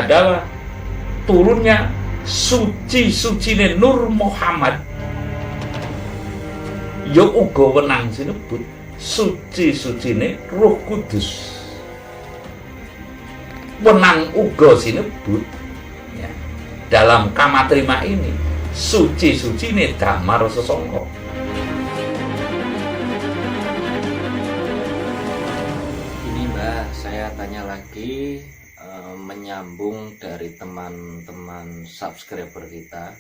adalah turunnya suci-sucine Nur Muhammad. Ya uga wenang sinebut suci-sucine Roh Kudus. Wenang uga sinebut ya, dalam kamatrima ini suci-sucine damar sesangka. Ini Mbah, saya tanya lagi menyambung dari teman-teman subscriber kita.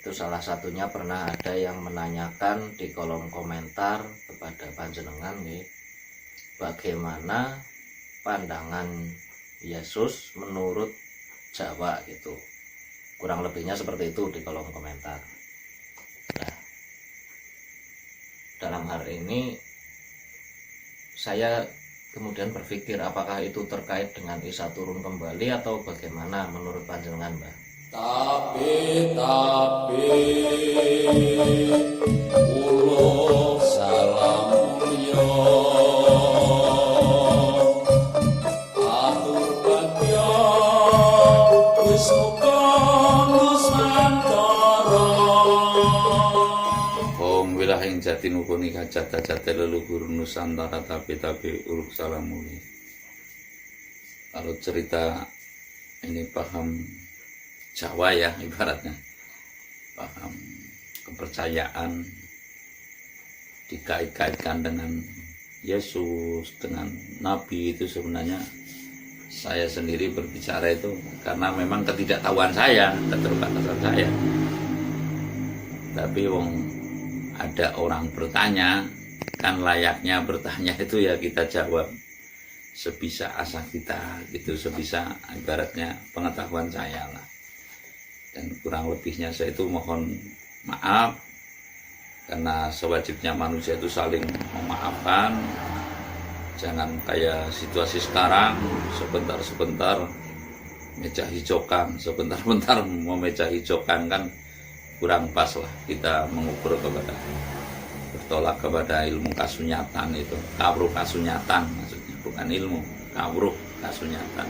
Itu salah satunya pernah ada yang menanyakan di kolom komentar kepada panjenengan nih, bagaimana pandangan Yesus menurut Jawa gitu. Kurang lebihnya seperti itu di kolom komentar. Nah, dalam hal ini saya kemudian berpikir apakah itu terkait dengan Isa turun kembali atau bagaimana menurut panjenengan, Mbak? Tapi ulo salam mulya atur bagya Wisnu Nusantara. Om wilahing jati nukuni kajat-jati leluhur Nusantara tapi uruk salamuli. Kalau cerita ini paham Jawa ya, ibaratnya paham kepercayaan dikait-kaitkan dengan Yesus, dengan Nabi, itu sebenarnya saya sendiri berbicara itu karena memang ketidaktahuan saya, keterbatasan saya. Tapi ada orang bertanya, kan layaknya bertanya itu ya kita jawab sebisa asa kita gitu, sebisa ibaratnya pengetahuan saya lah. Dan kurang lebihnya saya itu mohon maaf, karena sewajibnya manusia itu saling memaafkan. Jangan kayak situasi sekarang, sebentar-sebentar meja hijaukan, sebentar-bentar memeja hijaukan, kan kurang pas lah kita mengukur kepada, bertolak kepada ilmu kasunyatan itu, kawruh kasunyatan maksudnya, bukan ilmu, kawruh kasunyatan.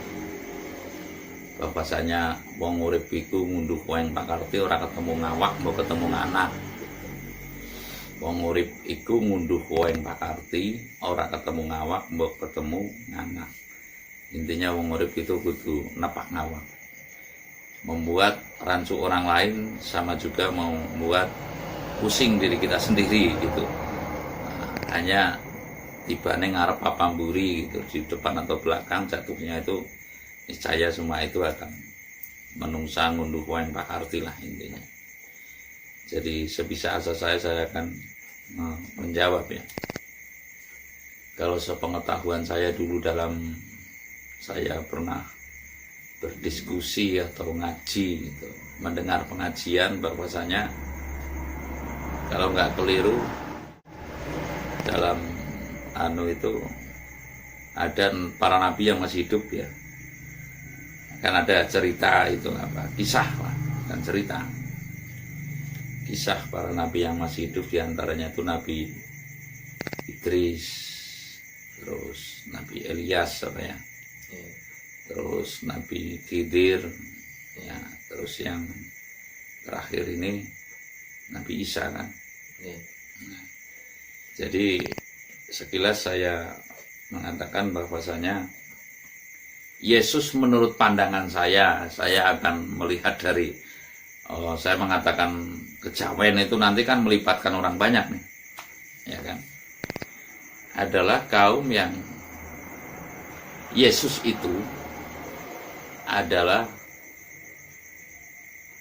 Bahwasanya wong urip iku ngunduh waeng pakarti ora ketemu ngawak mbok ketemu nganak. Wong urip iku ngunduh waeng pakarti ora ketemu ngawak mbok ketemu nganak. Intinya wong urip itu kudu nepak ngawak. Membuat rancu orang lain sama juga mau membuat pusing diri kita sendiri gitu. Hanya tibane ngarep papamburi gitu, di depan atau belakang jatuhnya itu niscaya semua itu akan menungsa ngunduh waeng pakarti lah intinya. Jadi sebisa asa saya akan menjawab ya. Kalau sepengetahuan saya dulu dalam saya pernah berdiskusi atau ngaji gitu, mendengar pengajian bahwasanya kalau nggak keliru dalam itu ada para nabi yang masih hidup ya. Kan ada cerita itu kisah lah, dan cerita kisah para nabi yang masih hidup, diantaranya itu Nabi Idris, terus Nabi Ilyas terus Nabi Khidir ya, terus yang terakhir ini Nabi Isa kan. Nah, jadi sekilas saya mengatakan bahwasanya Yesus menurut pandangan saya akan melihat dari saya mengatakan kejawen itu nanti kan melibatkan orang banyak nih, ya kan, adalah kaum yang Yesus itu adalah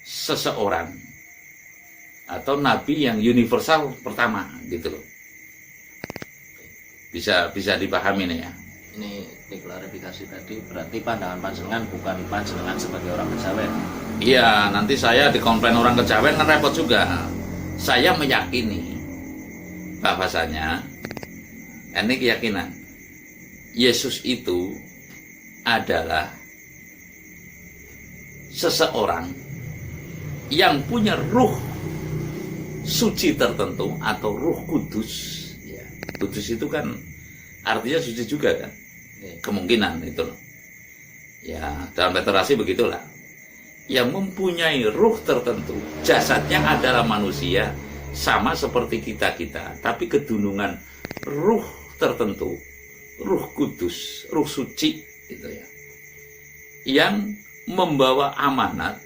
seseorang atau nabi yang universal pertama gitu loh. Bisa dipahami nih ya. Ini diklarifikasi tadi, berarti pandangan panjenengan bukan panjenengan sebagai orang kejawen. Iya, nanti saya dikomplain orang kejawen kan repot juga. Saya meyakini bahwasanya ini keyakinan Yesus itu adalah seseorang yang punya ruh suci tertentu atau ruh kudus. Ya, kudus itu kan artinya suci juga kan, kemungkinan itu loh. Ya, dalam literasi begitulah. Yang mempunyai ruh tertentu, jasadnya adalah manusia, sama seperti kita-kita, tapi kedunungan ruh tertentu, ruh kudus, ruh suci, gitu ya, yang membawa amanat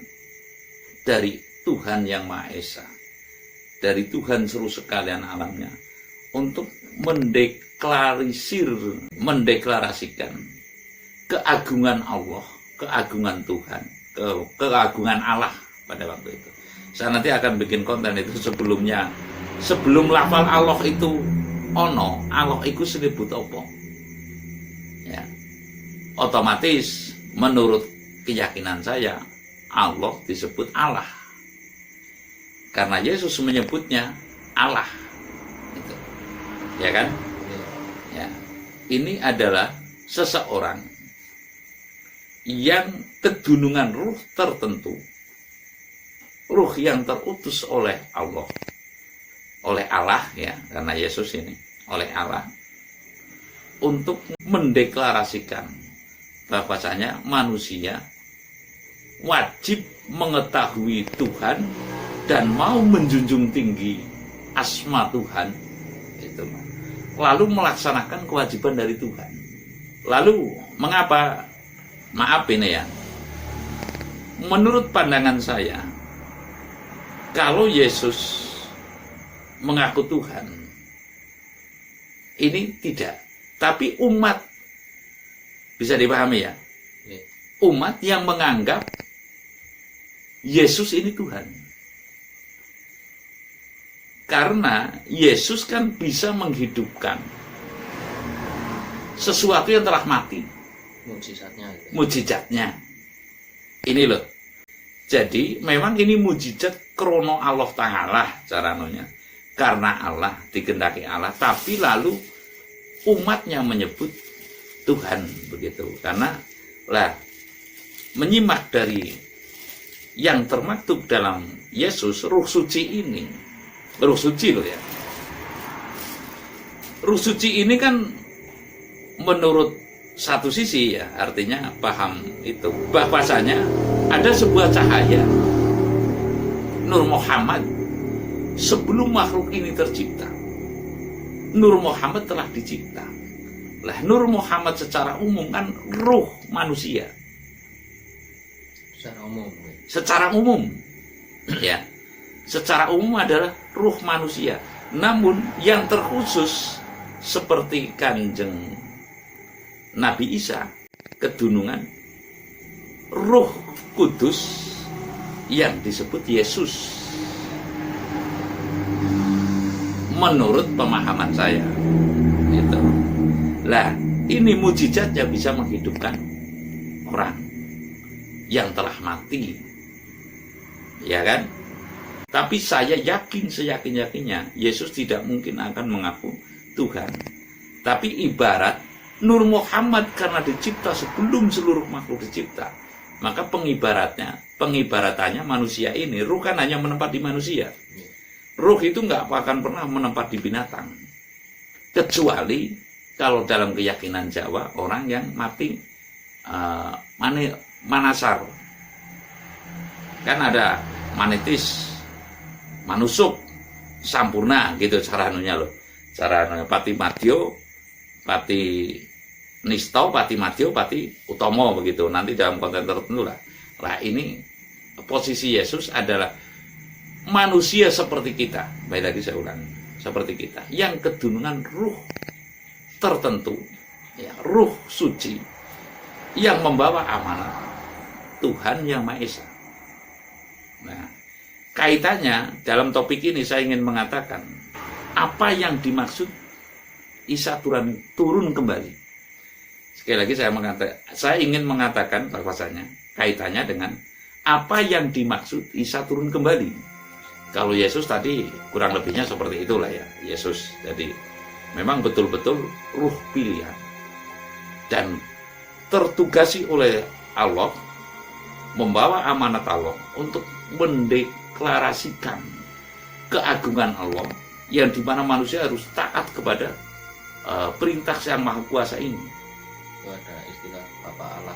dari Tuhan Yang Maha Esa, dari Tuhan seluruh sekalian alamnya, untuk mendeklarasikan keagungan Allah, keagungan Tuhan, keagungan Allah pada waktu itu. Saya nanti akan bikin konten itu sebelum lafal Allah itu ono, Allah itu disebut apa? Ya. Otomatis menurut keyakinan saya Allah disebut Allah. Karena Yesus menyebutnya Allah. Gitu. Ya kan? Ya. Ini adalah seseorang yang kedunungan ruh tertentu, ruh yang terutus oleh Allah, ya, karena Yesus ini oleh Allah, untuk mendeklarasikan bahwasanya manusia wajib mengetahui Tuhan dan mau menjunjung tinggi asma Tuhan, itu, lalu melaksanakan kewajiban dari Tuhan. Lalu mengapa? Maaf ini ya, menurut pandangan saya, kalau Yesus mengaku Tuhan, ini tidak. Tapi umat, bisa dipahami ya, umat yang menganggap Yesus ini Tuhan. Karena Yesus kan bisa menghidupkan sesuatu yang telah mati. Mujizatnya ini loh. Jadi memang ini mujizat krono Allah Ta'ala caranya, karena Allah dikehendaki Allah, tapi lalu umatnya menyebut Tuhan begitu. Karena lah menyimak dari yang termaktub dalam Yesus, ruh suci ini, ruh suci loh ya, ruh suci ini kan menurut satu sisi ya, artinya paham itu bahwasanya ada sebuah cahaya Nur Muhammad sebelum makhluk ini tercipta. Nur Muhammad telah dicipta. Lah Nur Muhammad secara umum kan ruh manusia. Secara umum ya. Secara umum adalah ruh manusia. Namun yang terkhusus seperti Kanjeng Nabi Isa, kedunungan Ruh Kudus yang disebut Yesus. Menurut pemahaman saya, itu. Lah, ini mujizatnya bisa menghidupkan orang yang telah mati, ya kan? Tapi saya yakin seyakin-yakinnya Yesus tidak mungkin akan mengaku Tuhan. Tapi ibarat Nur Muhammad karena dicipta sebelum seluruh makhluk dicipta, maka pengibaratannya manusia ini, ruh kan hanya menempat di manusia. Ruh itu nggak akan pernah menempat di binatang, kecuali kalau dalam keyakinan Jawa orang yang mati manasar, kan ada manitis, manusuk, sampurna gitu caranya loh, cara pati madyo, pati Nisto, Pati Madyo, Pati Utomo begitu. Nanti dalam konten tertentu lah. Nah ini posisi Yesus adalah manusia seperti kita. Baik lagi saya ulang, seperti kita. Yang kedunungan ruh tertentu, ya, ruh suci yang membawa amanat Tuhan Yang Maha Esa. Nah, kaitannya dalam topik ini saya ingin mengatakan apa yang dimaksud Isa turun kembali. Sekali lagi saya ingin mengatakan bahwasanya kaitannya dengan apa yang dimaksud Isa turun kembali. Kalau Yesus tadi kurang lebihnya seperti itulah ya. Yesus jadi memang betul-betul ruh pilihan dan tertugasi oleh Allah, membawa amanat Allah untuk mendeklarasikan keagungan Allah yang dimana manusia harus taat kepada perintah Yang Maha Kuasa ini. Itu ada istilah Bapak Allah.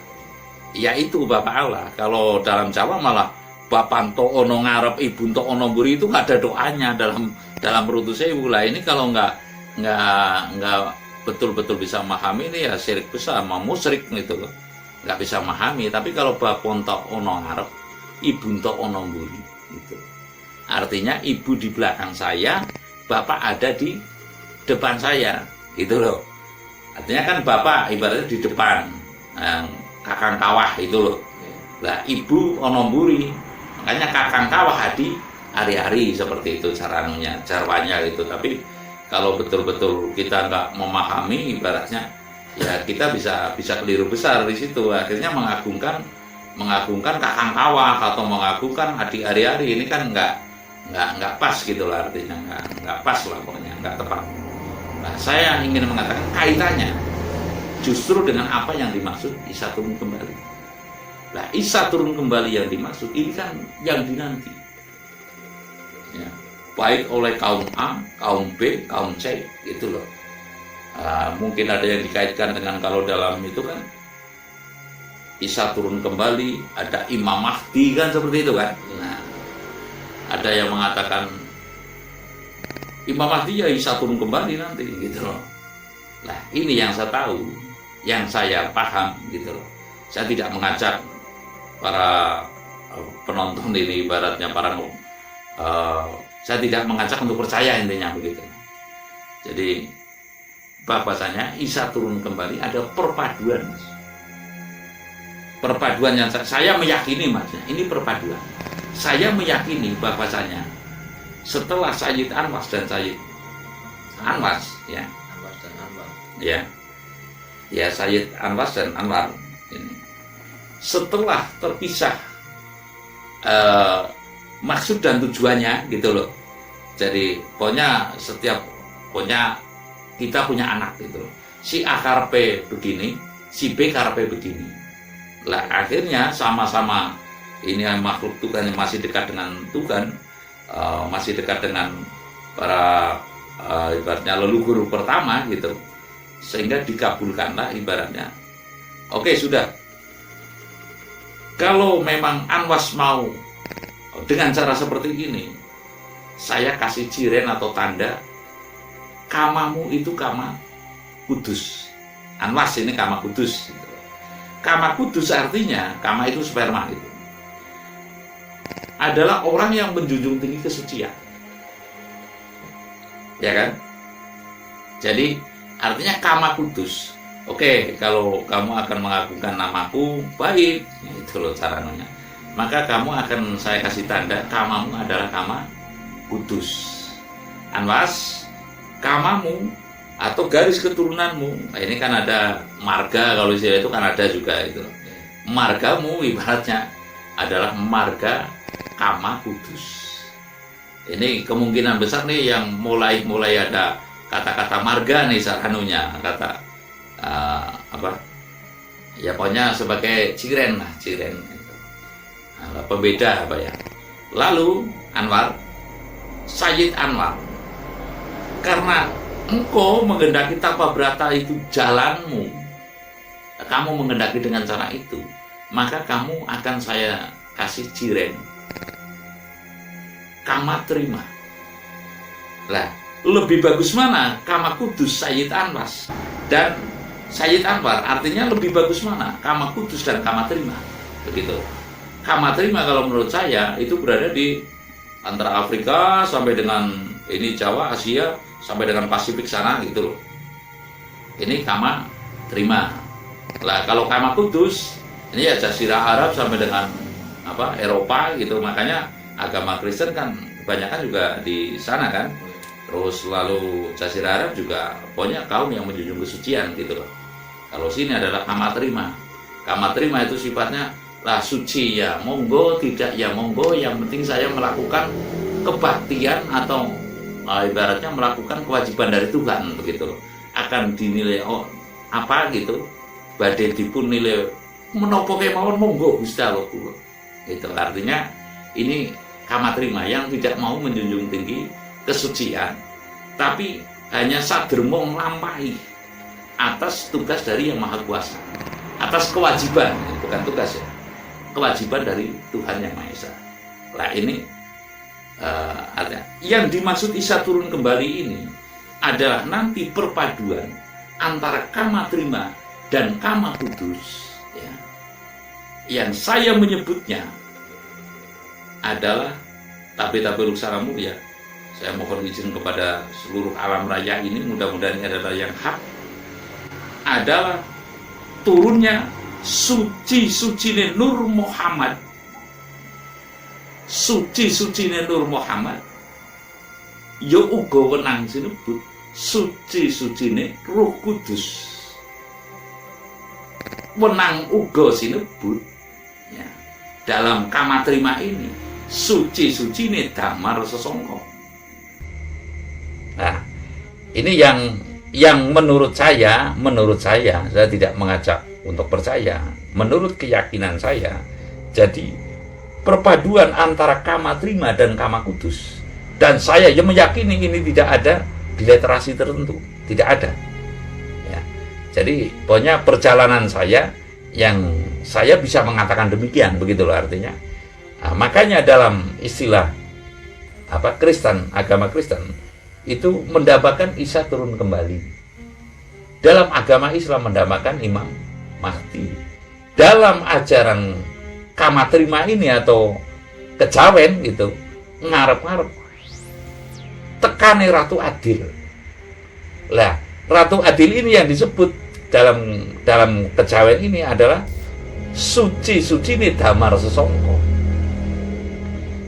ya itu Bapak Allah. Kalau dalam Jawa malah Bapak ento ono ngarep, ibu ento ono mburi, itu nggak ada doanya dalam Rutu Sewu lah. Ini kalau nggak betul-betul bisa memahami, ini ya syirik besar, mau musyrik gitu loh. Nggak bisa memahami. Tapi kalau Bapak ento ono ngarep, ibu ento ono mburi, gitu. Artinya ibu di belakang saya, Bapak ada di depan saya, gitu loh. Artinya kan Bapak ibaratnya di depan, kakang kawah itu loh. Lah ibu ono mburi, makanya kakang kawah adi hari-hari, seperti itu caranya itu. Tapi kalau betul-betul kita nggak memahami, ibaratnya ya kita bisa keliru besar di situ. Akhirnya mengagungkan kakang kawah atau mengagungkan adik hari-hari, ini kan nggak pas gitu lah, artinya nggak pas lah, pokoknya nggak tepat. Nah, saya ingin mengatakan kaitannya justru dengan apa yang dimaksud Isa turun kembali. Nah, Isa turun kembali yang dimaksud ini kan yang dinanti, ya, baik oleh kaum A, kaum B, kaum C, gitu loh. Mungkin ada yang dikaitkan dengan kalau dalam itu kan Isa turun kembali, ada Imam Mahdi kan, seperti itu kan. Nah, ada yang mengatakan Imam Mahdi ya Isa turun kembali nanti, gitu loh. Nah, ini yang saya tahu, yang saya paham, gitu loh. Saya tidak mengajak para penonton ini, ibaratnya saya tidak mengajak untuk percaya, intinya begitu. Jadi bahwasanya Isa turun kembali ada perpaduan, Mas. Perpaduan yang saya meyakini, Mas, ini perpaduan. Saya meyakini bahwasanya setelah Sayyid Anwas dan Sayyid Anwas, ya, Anwas dan Anwar, ya Sayyid Anwas dan Anwar ini setelah terpisah maksud dan tujuannya, gitu loh. Jadi pokoknya kita punya anak, gitu loh. Si A karepe begini, si B karepe begini. Lah akhirnya sama-sama ini makhluk Tuhan yang masih dekat dengan Tuhan, masih dekat dengan para ibaratnya leluhur pertama, gitu, sehingga dikabulkanlah ibaratnya. Oke, sudah. Kalau memang Anwas mau dengan cara seperti ini, saya kasih ciren atau tanda, kamamu itu kama kudus. Anwas ini kama kudus, gitu. Kama kudus artinya, kama itu sperma, gitu, adalah orang yang menjunjung tinggi kesucian, ya kan? Jadi artinya kama kudus. Oke, kalau kamu akan mengagungkan namaku, baik, itu loh caranya. Maka kamu akan saya kasih tanda, kamamu adalah kama kudus. Anwas, kamamu atau garis keturunanmu, nah, ini kan ada marga, kalau istilah itu kan ada juga itu. Margamu ibaratnya adalah marga kama kudus. Ini kemungkinan besar nih yang mulai ada kata-kata marga nih, saranunya kata ya pokoknya sebagai ciren lah, ciren itu. Nah, pembeda apa ya. Lalu Anwar, Sayyid Anwar, karena engkau menghendaki tapa berata itu jalanmu, kamu menghendaki dengan cara itu, maka kamu akan saya kasih ciren, kama terima. Lah, lebih bagus mana? Kama kudus Sayyid Anwas dan Sayyid Anwar, artinya lebih bagus mana? Kama kudus dan kama terima, begitu. Kama terima kalau menurut saya itu berada di antara Afrika sampai dengan ini Jawa, Asia, sampai dengan Pasifik sana, gitu loh. Ini kama terima. Lah kalau kama kudus ini ya Jazirah Arab sampai dengan Eropa, gitu. Makanya agama Kristen kan kebanyakan juga di sana kan. Terus lalu Jazirah Arab juga pokoknya kaum yang menjunjung kesucian, gitu loh. Kalau sini adalah kama terima. Kama terima itu sifatnya lah suci, ya monggo, tidak ya monggo, yang penting saya melakukan kebaktian atau ibaratnya melakukan kewajiban dari Tuhan, begitu loh. Akan dinilai gitu, badhe dipun nilai menapa kemawon monggo Gusti Allah, gitu. Artinya ini kama terima yang tidak mau menjunjung tinggi kesucian, tapi hanya sadermo nglampahi atas tugas dari Yang Maha Kuasa, atas atas kewajiban, bukan tugas ya, kewajiban dari Tuhan Yang Maha Esa. Nah ini artinya yang dimaksud Isa turun kembali ini adalah nanti perpaduan antara kama terima dan kama kudus ya. Yang saya menyebutnya adalah tabe-tabe luksaramu ya. Saya mohon izin kepada seluruh alam raya ini, mudah-mudahan ini adalah yang hak, adalah turunnya suci-sucine Nur Muhammad, suci-sucine Nur Muhammad ya uga wenang sinebut suci-sucine Roh Kudus, wenang uga sinebut ya, dalam kama terima ini suci-sucine damar sesongko. Nah, ini yang menurut saya tidak mengajak untuk percaya, menurut keyakinan saya. Jadi perpaduan antara kama terima dan kama kudus, dan saya yang meyakini ini tidak ada di literasi tertentu, tidak ada ya. Jadi pokoknya perjalanan saya yang saya bisa mengatakan demikian, begitu loh artinya. Nah, makanya dalam istilah Kristen, agama Kristen itu mendambakan Isa turun kembali. Dalam agama Islam mendambakan Imam Mahdi. Dalam ajaran kama terima ini atau kejawen itu ngarep-ngarep tekane Ratu Adil. Lah, Ratu Adil ini yang disebut dalam kejawen ini adalah suci-sucine damar sesongko.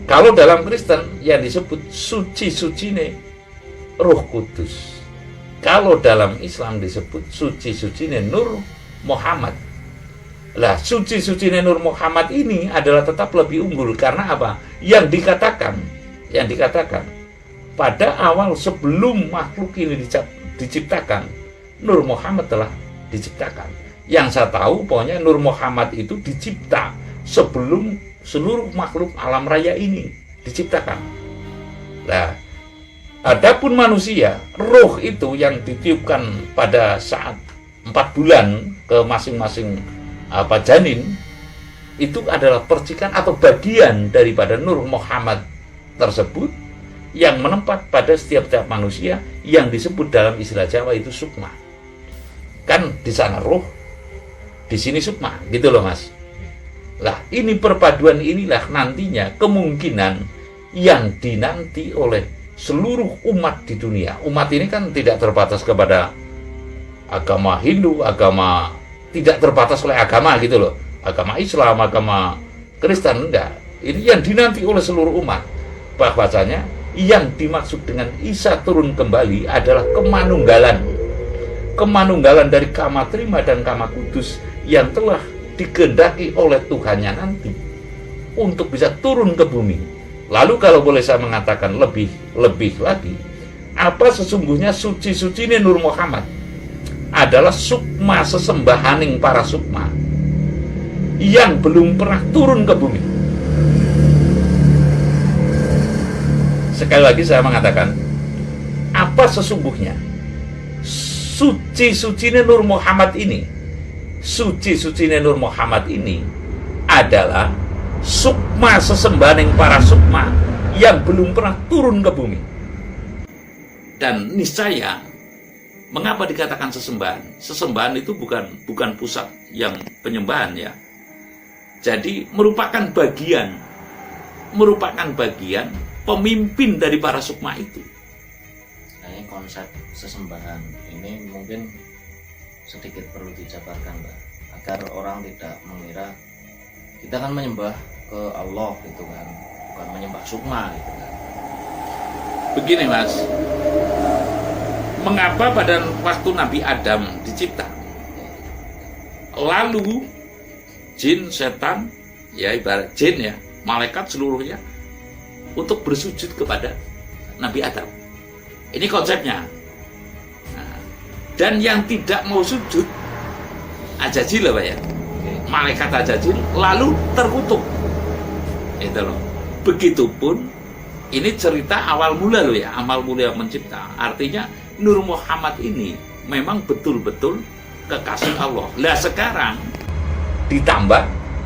Kalau dalam Kristen yang disebut suci-sucine Roh Kudus. Kalau dalam Islam disebut suci-sucine Nur Muhammad. Lah, suci-sucine Nur Muhammad ini adalah tetap lebih unggul karena apa? Yang dikatakan pada awal sebelum makhluk ini diciptakan, Nur Muhammad telah diciptakan. Yang saya tahu pokoknya Nur Muhammad itu dicipta sebelum seluruh makhluk alam raya ini diciptakan. Nah, adapun manusia, roh itu yang ditiupkan pada saat 4 bulan ke masing-masing janin, itu adalah percikan atau bagian daripada Nur Muhammad tersebut yang menempat pada setiap manusia yang disebut dalam istilah Jawa itu sukma. Kan di sana roh, di sini sukma, gitu loh Mas. Lah, ini perpaduan inilah nantinya kemungkinan yang dinanti oleh seluruh umat di dunia. Umat ini kan tidak terbatas kepada agama Hindu, agama tidak terbatas oleh agama gitu loh. Agama Islam, agama Kristen, enggak. Ini yang dinanti oleh seluruh umat. Bahwasanya yang dimaksud dengan Isa turun kembali adalah kemanunggalan. Kemanunggalan dari kama terima dan kama kudus yang telah dikehendaki oleh Tuhannya nanti untuk bisa turun ke bumi. Lalu kalau boleh saya mengatakan lebih lagi, apa sesungguhnya suci-sucine Nur Muhammad adalah sukma sesembahaning para sukma yang belum pernah turun ke bumi. Sekali lagi saya mengatakan, apa sesungguhnya suci-sucine Nur Muhammad ini, suci-sucine Nur Muhammad ini adalah sukma sesembahaning para sukma yang belum pernah turun ke bumi. Dan niscaya, mengapa dikatakan sesembahan? Sesembahan itu bukan pusat yang penyembahan ya. Jadi merupakan bagian pemimpin dari para sukma itu. Nah, ini konsep sesembahan ini mungkin sedikit perlu dijabarkan, Mbak, agar orang tidak mengira kita kan menyembah ke Allah gitu kan, bukan menyembah sukma gitu kan. Begini Mas, mengapa pada waktu Nabi Adam dicipta, lalu jin, setan, ya ibarat jin ya, malaikat seluruhnya untuk bersujud kepada Nabi Adam. Ini konsepnya. Nah, dan yang tidak mau sujud Ajajil Pak ya, malaikat Ajajil lalu terkutuk. Itu loh. Begitupun ini cerita awal mula loh ya, awal mula mencipta. Artinya Nur Muhammad ini memang betul-betul kekasih Allah. Lah sekarang ditambah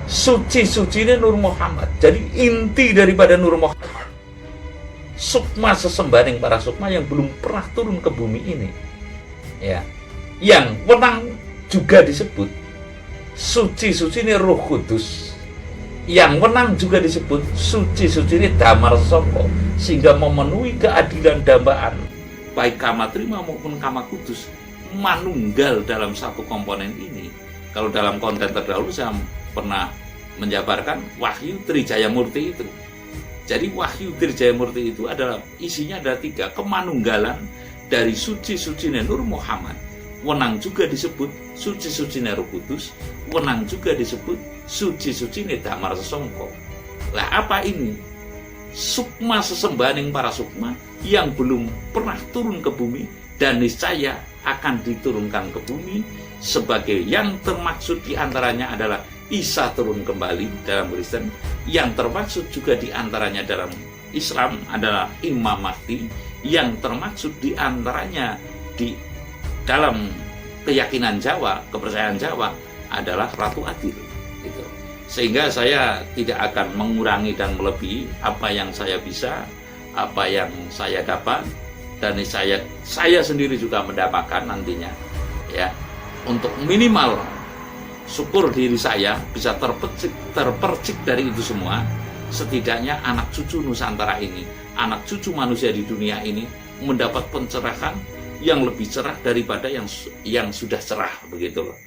suci-sucinya Nur Muhammad. Jadi inti daripada Nur Muhammad, sukma sesembahan para sukma yang belum pernah turun ke bumi ini, ya, yang wenang juga disebut suci-suci ini Roh Kudus, yang wenang juga disebut suci-suci ini Damar Soko, sehingga memenuhi keadilan dambaan baik Kamatrima maupun Kama Kudus manunggal dalam satu komponen ini. Kalau dalam konten terdahulu saya pernah menjabarkan Wahyu Trijaya Murti itu. Jadi Wahyu Trijaya Murti itu adalah isinya ada 3, kemanunggalan dari suci-suci Nur Muhammad. Wenang juga disebut suci-suci Roh Kudus, wenang juga disebut suci-suci Damar Sesongko. Lah apa ini? Sukma sesembahan para sukma yang belum pernah turun ke bumi dan niscaya akan diturunkan ke bumi, sebagai yang termaksud diantaranya adalah Isa turun kembali dalam Kristen, yang termaksud juga diantaranya dalam Islam adalah Imam Mahdi, yang termaksud diantaranya di dalam keyakinan Jawa, kepercayaan Jawa adalah Ratu Adil. Gitu. Sehingga saya tidak akan mengurangi dan melebihi apa yang saya bisa, apa yang saya dapat, dan saya sendiri juga mendapatkan nantinya, ya, untuk minimal syukur diri saya bisa terpercik dari itu semua. Setidaknya anak cucu Nusantara ini, anak cucu manusia di dunia ini mendapat pencerahan yang lebih cerah daripada yang sudah cerah, begitu loh.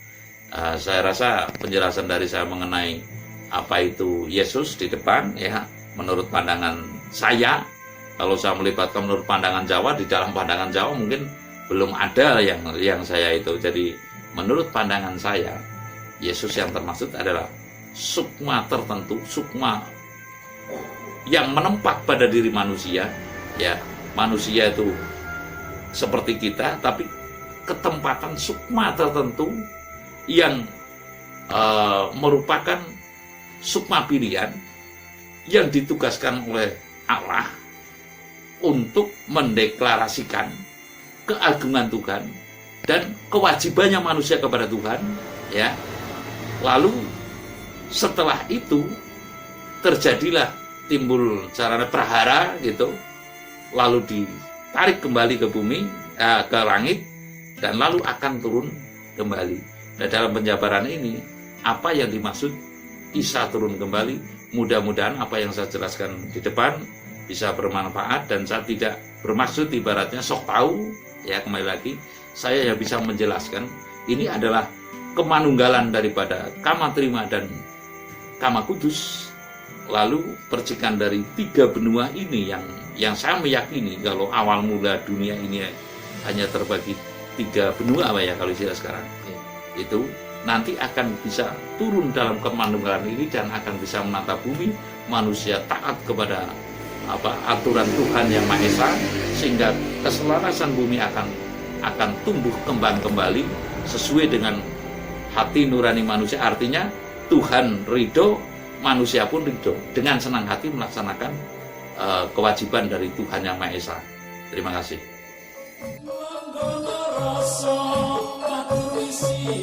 Saya rasa penjelasan dari saya mengenai apa itu Yesus di depan, ya, menurut pandangan saya, kalau saya melibatkan menurut pandangan Jawa, di dalam pandangan Jawa mungkin belum ada yang saya itu. Jadi menurut pandangan saya, Yesus yang termaksud adalah sukma tertentu, sukma yang menempat pada diri manusia, ya, manusia itu seperti kita, tapi ketempatan sukma tertentu yang merupakan sukma pilihan yang ditugaskan oleh Allah untuk mendeklarasikan keagungan Tuhan dan kewajibannya manusia kepada Tuhan, ya. Lalu setelah itu terjadilah timbul sarana prahara gitu, lalu ditarik kembali ke bumi, ke langit, dan lalu akan turun kembali. Nah, dalam penjabaran ini apa yang dimaksud Isa turun kembali, mudah-mudahan apa yang saya jelaskan di depan bisa bermanfaat, dan saya tidak bermaksud ibaratnya sok tahu, ya, kembali lagi saya yang bisa menjelaskan ini adalah kemanunggalan daripada Kamatrima dan Kama Kudus, lalu percikan dari 3 benua ini yang saya meyakini kalau awal mula dunia ini hanya terbagi 3 benua, apa ya kalau istilah sekarang, itu nanti akan bisa turun dalam kemanunggalan ini dan akan bisa menata bumi, manusia taat kepada aturan Tuhan yang Maha Esa, sehingga keselarasan bumi akan tumbuh kembang kembali sesuai dengan hati nurani manusia. Artinya Tuhan ridho, manusia pun ridho, dengan senang hati melaksanakan kewajiban dari Tuhan yang Maha Esa. Terima kasih. Rasa matur isi